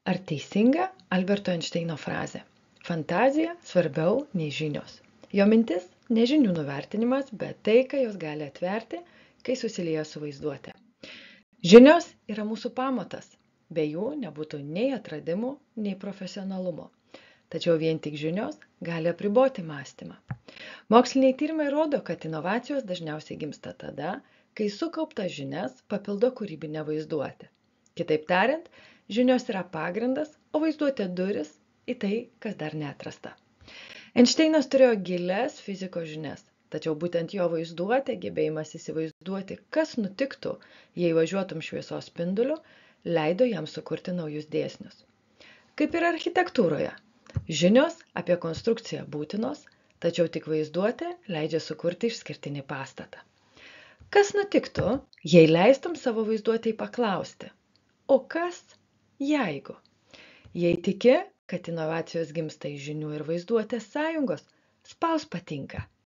Ar teisinga Alberto Einšteino frazė? Fantazija svarbiau nei žinios. Jo mintis ne žinių nuvertinimas, bet tai, ką jos gali atverti, kai susilieja su vaizduotė. Žinios yra mūsų pamatas. Be jų nebūtų nei atradimų, nei profesionalumo. Tačiau vien tik žinios gali apriboti mąstymą. Moksliniai tyrimai rodo, kad inovacijos dažniausiai gimsta tada, kai sukauptas žinias papildo kūrybinę vaizduotę. Kitaip tariant, žinios yra pagrindas, o vaizduotė duris į tai, kas dar neatrasta. Einšteinas turėjo gilias fizikos žinias, tačiau būtent jo vaizduotė, gebėjimas įsivaizduoti, kas nutiktų, jei važiuotum šviesos spinduliu, leido jam sukurti naujus dėsnius. Kaip ir architektūroje, žinios apie konstrukciją būtinos, tačiau tik vaizduotė leidžia sukurti išskirtinį pastatą. Kas nutiktų, jei leistum savo vaizduotei paklausti, o kas jeigu? Jei tiki, kad inovacijos gimsta iš žinių ir vaizduotės sąjungos, spaus patinka.